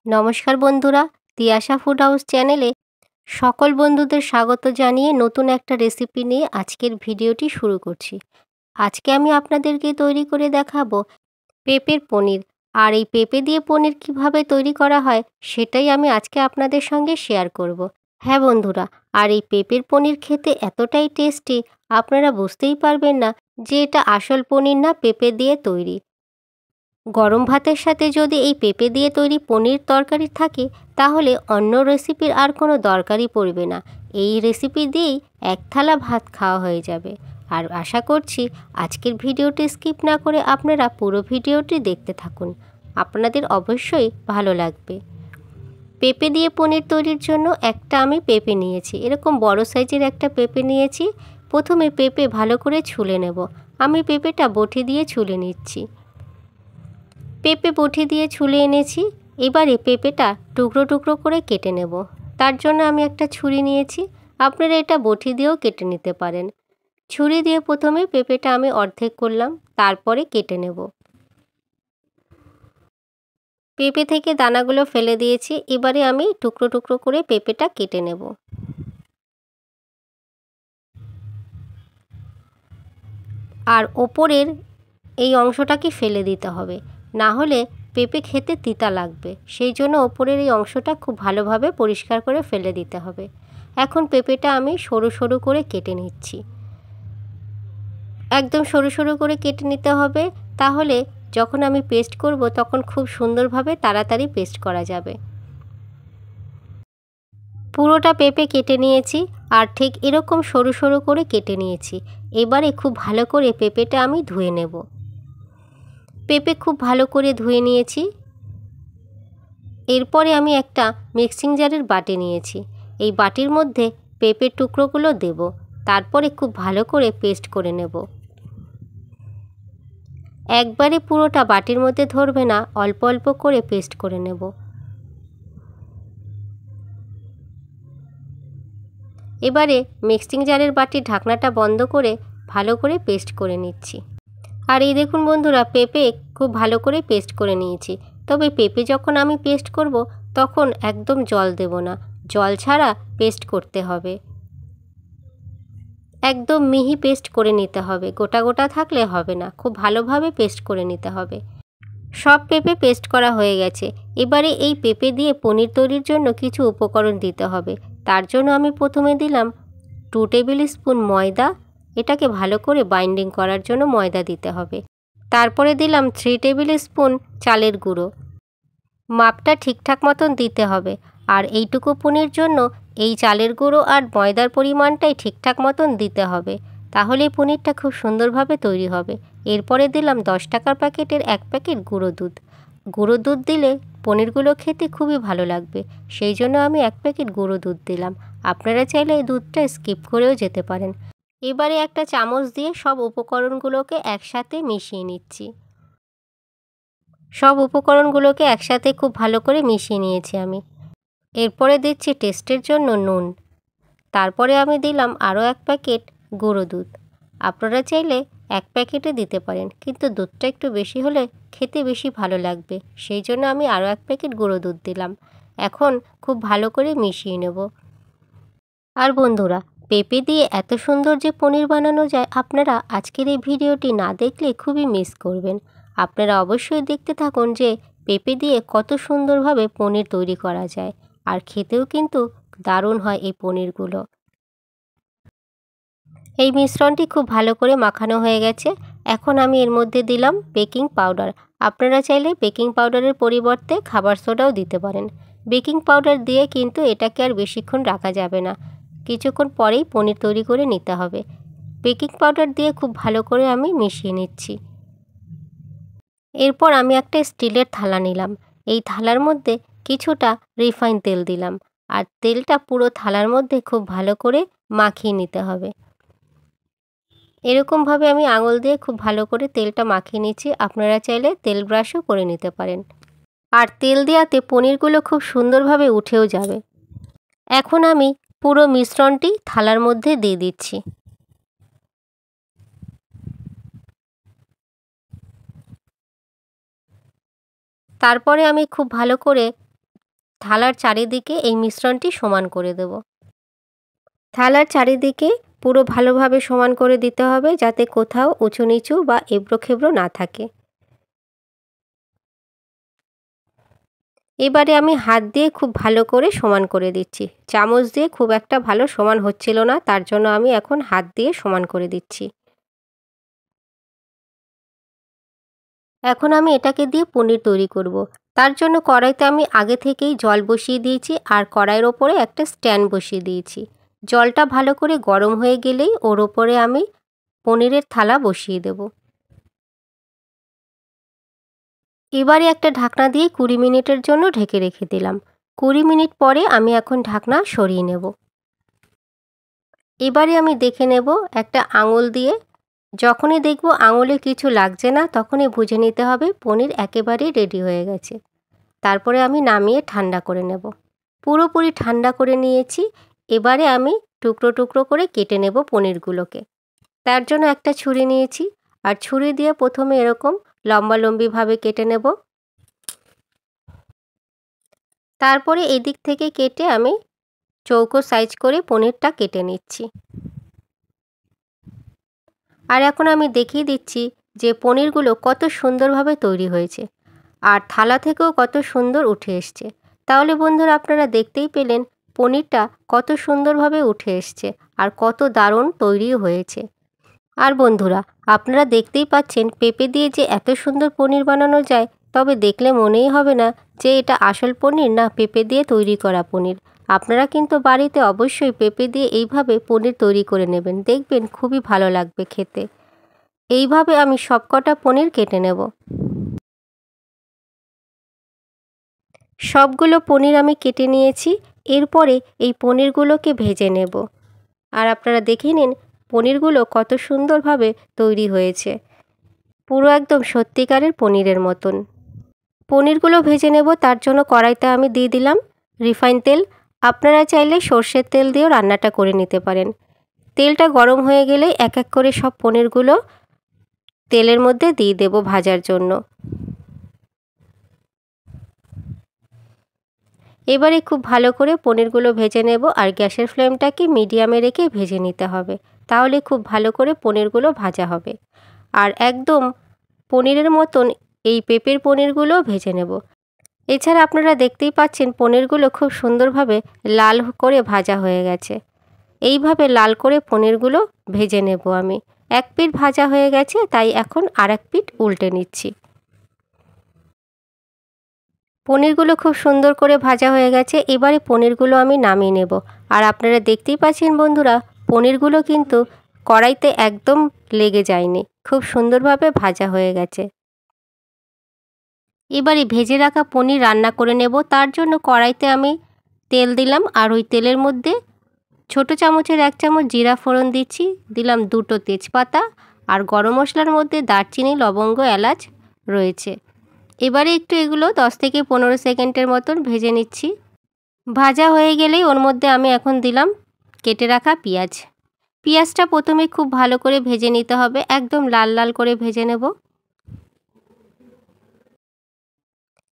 নমস্কার বন্ধুরা, Tiyasha food house চ্যানেলে সকল বন্ধুদের স্বাগত জানিয়ে নতুন একটা রেসিপি নিয়ে আজকের ভিডিওটি শুরু করছি। আজকে আমি আপনাদেরকে তৈরি করে দেখাবো পেঁপের পনির। আর এই পেঁপে দিয়ে পনির কিভাবে তৈরি করা হয় সেটাই আমি আজকে আপনাদের সঙ্গে শেয়ার করব। হ্যাঁ বন্ধুরা, আর এই পেঁপের পনির খেতে এতটাই টেস্টি আপনারা বুঝতেই পারবেন না যে এটা আসল পনির না পেঁপে দিয়ে তৈরি। গরম ভাতের সাথে যদি এই পেঁপে দিয়ে তৈরি পনির তরকারি থাকে তাহলে অন্য রেসিপির আর কোনো দরকারই পড়বে না। এই রেসিপি দিয়েই এক থালা ভাত খাওয়া হয়ে যাবে। আর আশা করছি আজকের ভিডিওটি স্কিপ না করে আপনারা পুরো ভিডিওটি দেখতে থাকুন, আপনাদের অবশ্যই ভালো লাগবে। পেঁপে দিয়ে পনির তৈরির জন্য আমি পেঁপে নিয়েছি, এরকম বড় সাইজের একটা পেঁপে নিয়েছি। প্রথমে পেঁপে ভালো করে ছুলে নেব। আমি পেঁপেটা বটি দিয়ে ছুলে নিচ্ছি। পেঁপে বটি দিয়ে ছুলে এনেছি। এবারে পেঁপেটা টুকরো টুকরো করে কেটে নেব। তার জন্য আমি একটা ছুরি নিয়েছি, আপনারা এটা বটি দিয়েও কেটে নিতে পারেন। ছুরি দিয়ে প্রথমে পেঁপেটা আমি অর্ধেক করলাম, তারপরে কেটে নেব। পেঁপে থেকে দানাগুলো ফেলে দিয়েছি। এবারে আমি টুকরো টুকরো করে পেঁপেটা কেটে নেব। আর ওপরের এই অংশটাকে ফেলে দিতে হবে, না হলে পেঁপে খেতে তিতা লাগবে। সেই জন্য ওপরের এই অংশটা খুব ভালোভাবে পরিষ্কার করে ফেলে দিতে হবে। এখন পেঁপেটা আমি সরু সরু করে কেটে নিচ্ছি। একদম সরু সরু করে কেটে নিতে হবে, তাহলে যখন আমি পেস্ট করব তখন খুব সুন্দরভাবে তাড়াতাড়ি পেস্ট করা যাবে। পুরোটা পেঁপে কেটে নিয়েছি, আর ঠিক এরকম সরু সরু করে কেটে নিয়েছি। এবারে খুব ভালো করে পেঁপেটা আমি ধুয়ে নেব। পেঁপে খুব ভালো করে ধুয়ে নিয়েছি। এরপরে আমি একটা মিক্সিং জারের বাটি নিয়েছি। এই বাটির মধ্যে পেঁপের টুকরোগুলো দেব, তারপরে খুব ভালো করে পেস্ট করে নেব। একবারে পুরোটা বাটির মধ্যে ধরবে না, অল্প অল্প করে পেস্ট করে নেব। এবারে মিক্সিং জারের বাটির ঢাকনাটা বন্ধ করে ভালো করে পেস্ট করে নিচ্ছি। আর এই দেখুন বন্ধুরা, পেঁপে খুব ভালো করে পেস্ট করে নিয়েছি। তবে পেঁপে যখন আমি পেস্ট করব তখন একদম জল দেব না, জল ছাড়া পেস্ট করতে হবে। একদম মিহি পেস্ট করে নিতে হবে, গোটা গোটা থাকলে হবে না, খুব ভালোভাবে পেস্ট করে নিতে হবে। সব পেঁপে পেস্ট করা হয়ে গেছে। এবারে এই পেঁপে দিয়ে পনির তৈরির জন্য কিছু উপকরণ দিতে হবে। তার জন্য আমি প্রথমে দিলাম 2 টেবিল স্পুন ময়দা। এটাকে ভালো করে বাইন্ডিং করার জন্য ময়দা দিতে হবে। তারপরে দিলাম 3 টেবিল স্পুন চালের গুঁড়ো। মাপটা ঠিকঠাক মতন দিতে হবে। আর এইটুকু পনির জন্য এই চালের গুঁড়ো আর ময়দার পরিমাণটাই ঠিকঠাক মতন দিতে হবে, তাহলেই পনিরটা খুব সুন্দরভাবে তৈরি হবে। এরপরে দিলাম 10 টাকার প্যাকেটের 1 প্যাকেট গুঁড়ো দুধ। গুঁড়ো দুধ দিলে পনিরগুলো খেতে খুবই ভালো লাগবে, সেই জন্য আমি 1 প্যাকেট গুঁড়ো দুধ দিলাম। আপনারা চাইলে এই দুধটা স্কিপ করেও যেতে পারেন। এবারে একটা চামচ দিয়ে সব উপকরণগুলোকে একসাথে মিশিয়ে নিচ্ছি। সব উপকরণগুলোকে একসাথে খুব ভালো করে মিশিয়ে নিয়েছি আমি। এরপরে দিচ্ছি টেস্টের জন্য নুন। তারপরে আমি দিলাম আরও 1 প্যাকেট গুঁড়ো দুধ। আপনারা চাইলে 1 প্যাকেটে দিতে পারেন, কিন্তু দুধটা একটু বেশি হলে খেতে বেশি ভালো লাগবে, সেই জন্য আমি আরও 1 প্যাকেট গুঁড়ো দুধ দিলাম। এখন খুব ভালো করে মিশিয়ে নেব। আর বন্ধুরা, পেঁপে দিয়ে এত সুন্দর যে পনির বানানো যায় আপনারা আজকের এই ভিডিওটি না দেখলে খুবই মিস করবেন। আপনারা অবশ্যই দেখতে থাকুন যে পেঁপে দিয়ে কত সুন্দরভাবে পনির তৈরি করা যায়, আর খেতেও কিন্তু দারুণ হয় এই পনিরগুলো। এই মিশ্রণটি খুব ভালো করে মাখানো হয়ে গেছে। এখন আমি এর মধ্যে দিলাম বেকিং পাউডার। আপনারা চাইলে বেকিং পাউডারের পরিবর্তে খাবার সোডাও দিতে পারেন। বেকিং পাউডার দিয়ে কিন্তু এটাকে আর বেশিক্ষণ রাখা যাবে না, কিছুক্ষণ পরেই পনির তৈরি করে নিতে হবে। বেকিং পাউডার দিয়ে খুব ভালো করে আমি মিশিয়ে নিচ্ছি। এরপর আমি একটা স্টিলের থালা নিলাম। এই থালার মধ্যে কিছুটা রিফাইন তেল দিলাম, আর তেলটা পুরো থালার মধ্যে খুব ভালো করে মাখিয়ে নিতে হবে। এরকমভাবে আমি আঙুল দিয়ে খুব ভালো করে তেলটা মাখিয়ে নিচ্ছি। আপনারা চাইলে তেল ব্রাশও করে নিতে পারেন। আর তেল দেওয়াতে পনিরগুলো খুব সুন্দরভাবে উঠেও যাবে। এখন আমি পুরো মিশ্রণটি থালার মধ্যে দিয়ে দিচ্ছি। তারপরে আমি খুব ভালো করে থালার চারিদিকে এই মিশ্রণটি সমান করে দেব। থালার চারিদিকে পুরো ভালোভাবে সমান করে দিতে হবে, যাতে কোথাও উঁচু নিচু বা এবড়ো খেবড়ো না থাকে। এবারে আমি হাত দিয়ে খুব ভালো করে সমান করে দিচ্ছি। চামচ দিয়ে খুব একটা ভালো সমান হচ্ছিল না, তার জন্য আমি এখন হাত দিয়ে সমান করে দিচ্ছি। এখন আমি এটাকে দিয়ে পনির তৈরি করব। তার জন্য কড়াইতে আমি আগে থেকেই জল বসিয়ে দিয়েছি আর কড়াইয়ের ওপরে একটা স্ট্যান্ড বসিয়ে দিয়েছি। জলটা ভালো করে গরম হয়ে গেলেই ওর ওপরে আমি পনিরের থালা বসিয়ে দেব। এবারে একটা ঢাকনা দিয়ে 20 মিনিটের জন্য ঢেকে রেখে দিলাম। 20 মিনিট পরে আমি এখন ঢাকনা সরিয়ে নেব। এবারে আমি দেখে নেব একটা আঙুল দিয়ে। যখনই দেখব আঙুলে কিছু লাগছে না, তখনই বুঝে নিতে হবে পনির একেবারেই রেডি হয়ে গেছে। তারপরে আমি নামিয়ে ঠান্ডা করে নেব। পুরোপুরি ঠান্ডা করে নিয়েছি। এবারে আমি টুকরো টুকরো করে কেটে নেব পনিরগুলোকে। তার জন্য একটা ছুরি নিয়েছি আর ছুরি দিয়ে প্রথমে এরকম লম্বালম্বিভাবে কেটে নেব। তারপরে এদিক থেকে কেটে আমি চৌকো সাইজ করে পনিরটা কেটে নিচ্ছি। আর এখন আমি দেখিয়ে দিচ্ছি যে পনিরগুলো কত সুন্দরভাবে তৈরি হয়েছে আর থালা থেকেও কত সুন্দর উঠে এসছে। তাহলে বন্ধুরা, আপনারা দেখতেই পেলেন পনিরটা কত সুন্দরভাবে উঠে এসছে আর কত দারুণ তৈরিও হয়েছে। আর বন্ধুরা, আপনারা দেখতেই পাচ্ছেন পেঁপে দিয়ে যে এত সুন্দর পনির বানানো যায়, তবে দেখলে মনেই হবে না যে এটা আসল পনির না পেঁপে দিয়ে তৈরি করা পনির। আপনারা কিন্তু বাড়িতে অবশ্যই পেঁপে দিয়ে এইভাবে পনির তৈরি করে নেবেন, দেখবেন খুবই ভালো লাগবে খেতে। এইভাবে আমি সবকটা পনির কেটে নেব। সবগুলো পনির আমি কেটে নিয়েছি। এরপরে এই পনিরগুলোকে ভেজে নেব। আর আপনারা দেখে নিন পনিরগুলো কত সুন্দরভাবে তৈরি হয়েছে, পুরো একদম সত্যিকারের পনিরের মতন। পনিরগুলো ভেজে নেব, তার জন্য কড়াইতে আমি দিয়ে দিলাম রিফাইন তেল। আপনারা চাইলে সর্ষের তেল দিয়েও রান্নাটা করে নিতে পারেন। তেলটা গরম হয়ে গেলেই এক এক করে সব পনিরগুলো তেলের মধ্যে দিয়ে দেব ভাজার জন্য। এবারে খুব ভালো করে পনিরগুলো ভেজে নেব আর গ্যাসের ফ্লেমটাকে মিডিয়ামে রেখে ভেজে নিতে হবে, তাহলে খুব ভালো করে পনিরগুলো ভাজা হবে। আর একদম পনিরের মতন এই পেঁপের পনিরগুলো ভেজে নেব। এছাড়া আপনারা দেখতেই পাচ্ছেন পনিরগুলো খুব সুন্দরভাবে লাল করে ভাজা হয়ে গেছে। এইভাবে লাল করে পনিরগুলো ভেজে নেব আমি। এক পিঠ ভাজা হয়ে গেছে, তাই এখন আর এক পিঠ উল্টে নিচ্ছি। পনিরগুলো খুব সুন্দর করে ভাজা হয়ে গেছে। এবারে পনিরগুলো আমি নামিয়ে নেব। আর আপনারা দেখতেই পাচ্ছেন বন্ধুরা, পনিরগুলো কিন্তু কড়াইতে একদম লেগে যায়নি, খুব সুন্দরভাবে ভাজা হয়ে গেছে। এবারে ভেজে রাখা পনির রান্না করে নেব। তার জন্য কড়াইতে আমি তেল দিলাম আর ওই তেলের মধ্যে ছোটো চামচের 1 চামচ জিরা ফোড়ন দিচ্ছি, দিলাম 2টো তেজপাতা আর গরম মশলার মধ্যে দারচিনি, লবঙ্গ, এলাচ রয়েছে। এবারে একটু এগুলো 10 থেকে 15 সেকেন্ডের মতন ভেজে নিচ্ছি। ভাজা হয়ে গেলেই ওর মধ্যে আমি এখন দিলাম কেটে রাখা পেঁয়াজ। পেঁয়াজটা প্রথমে খুব ভালো করে ভেজে নিতে হবে, একদম লাল লাল করে ভেজে নেব।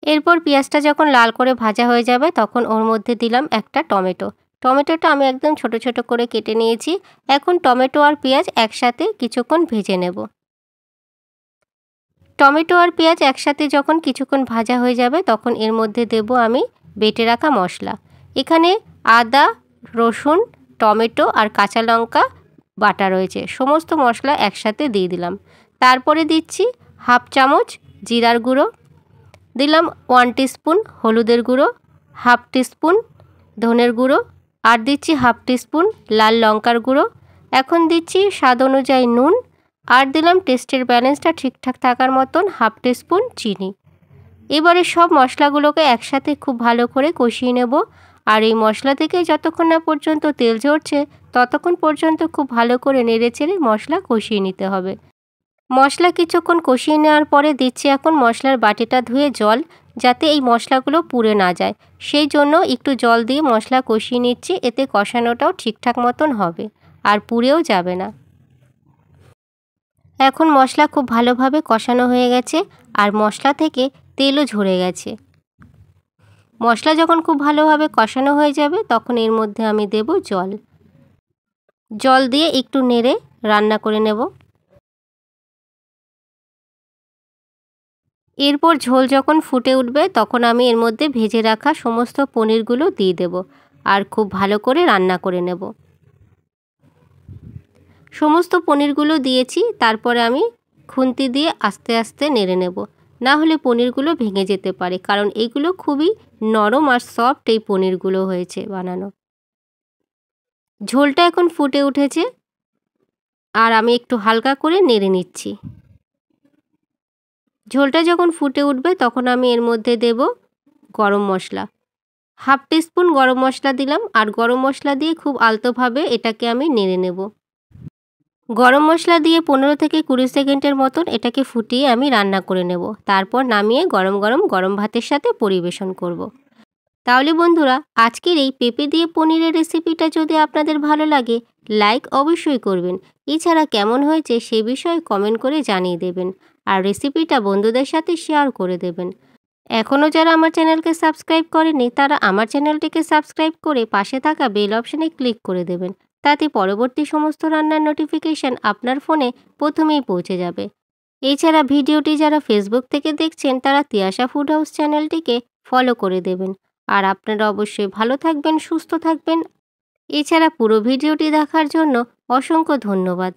এরপর পেঁয়াজটা যখন লাল করে ভাজা হয়ে যাবে, তখন ওর মধ্যে দিলাম একটা টমেটো। টমেটোটা আমি একদম ছোট ছোট করে কেটে নিয়েছি। এখন টমেটো আর পেঁয়াজ একসাথে কিছুক্ষণ ভেজে নেব। টমেটো আর পেঁয়াজ একসাথে যখন কিছুক্ষণ ভাজা হয়ে যাবে, তখন এর মধ্যে দেব আমি বেটে রাখা মশলা। এখানে আদা, রসুন, টমেটো আর কাঁচা লঙ্কা বাটা রয়েছে, সমস্ত মশলা একসাথে দিয়ে দিলাম। তারপরে দিচ্ছি 1/2 চামচ জিরার গুঁড়ো, দিলাম 1 টিস্পুন হলুদের গুঁড়ো, 1/2 টিস্পুন ধনের গুঁড়ো, আর দিচ্ছি 1/2 টিস্পুন লাল লঙ্কার গুঁড়ো। এখন দিচ্ছি স্বাদ অনুযায়ী নুন, আর দিলাম টেস্টের ব্যালেন্সটা ঠিকঠাক থাকার মতন 1/2 টিস্পুন চিনি। এবারে সব মশলাগুলোকে একসাথে খুব ভালো করে কষিয়ে নেব। আর এই মশলা থেকে যতক্ষণ না পর্যন্ত তেল ঝরছে, ততক্ষণ পর্যন্ত খুব ভালো করে নেড়েচেড়ে মশলা কষিয়ে নিতে হবে। মশলা কিছুক্ষণ কষিয়ে নেওয়ার পরে দিচ্ছি এখন মশলার বাটিটা ধুয়ে জল, যাতে এই মশলাগুলো পুড়ে না যায়। সেই জন্য একটু জল দিয়ে মশলা কষিয়ে নিচ্ছি, এতে কষানোটাও ঠিকঠাক মতন হবে আর পুড়েও যাবে না। এখন মশলা খুব ভালোভাবে কষানো হয়ে গেছে আর মশলা থেকে তেলও ঝরে গেছে। মশলা যখন খুব ভালোভাবে কষানো হয়ে যাবে তখন এর মধ্যে আমি দেব জল। জল দিয়ে একটু নেড়ে রান্না করে নেব। এরপর ঝোল যখন ফুটে উঠবে তখন আমি এর মধ্যে ভেজে রাখা সমস্ত পনিরগুলো দিয়ে দেব আর খুব ভালো করে রান্না করে নেব। সমস্ত পনিরগুলো দিয়েছি, তারপরে আমি খুন্তি দিয়ে আস্তে আস্তে নেড়ে নেব, না হলে পনিরগুলো ভেঙে যেতে পারে, কারণ এইগুলো খুবই নরম আর সফট এই পনিরগুলো হয়েছে বানানো। ঝোলটা এখন ফুটে উঠেছে আর আমি একটু হালকা করে নেড়ে নিচ্ছি। ঝোলটা যখন ফুটে উঠবে তখন আমি এর মধ্যে দেব গরম মশলা। হাফ টিস্পুন গরম মশলা দিলাম আর গরম মশলা দিয়ে খুব আলতোভাবে এটাকে আমি নেড়ে নেব। গরম মশলা দিয়ে 15 থেকে 20 সেকেন্ডের মতন এটাকে ফুটিয়ে আমি রান্না করে নেব। তারপর নামিয়ে গরম গরম ভাতের সাথে পরিবেশন করব। তাহলে বন্ধুরা, আজকের এই পেঁপে দিয়ে পনিরের রেসিপিটা যদি আপনাদের ভালো লাগে, লাইক অবশ্যই করবেন। এছাড়া কেমন হয়েছে সে বিষয়ে কমেন্ট করে জানিয়ে দেবেন আর রেসিপিটা বন্ধুদের সাথে শেয়ার করে দেবেন। এখনও যারা আমার চ্যানেলকে সাবস্ক্রাইব করেনি তারা আমার চ্যানেলটিকে সাবস্ক্রাইব করে পাশে থাকা বেল অপশানে ক্লিক করে দেবেন। তাতে পরবর্তী সমস্ত রান্নার নোটিফিকেশান আপনার ফোনে প্রথমেই পৌঁছে যাবে। এছাড়া ভিডিওটি যারা ফেসবুক থেকে দেখছেন তারা তিয়াশা ফুড হাউস চ্যানেলটিকে ফলো করে দেবেন। আর আপনারা অবশ্যই ভালো থাকবেন, সুস্থ থাকবেন। এছাড়া পুরো ভিডিওটি দেখার জন্য অসংখ্য ধন্যবাদ।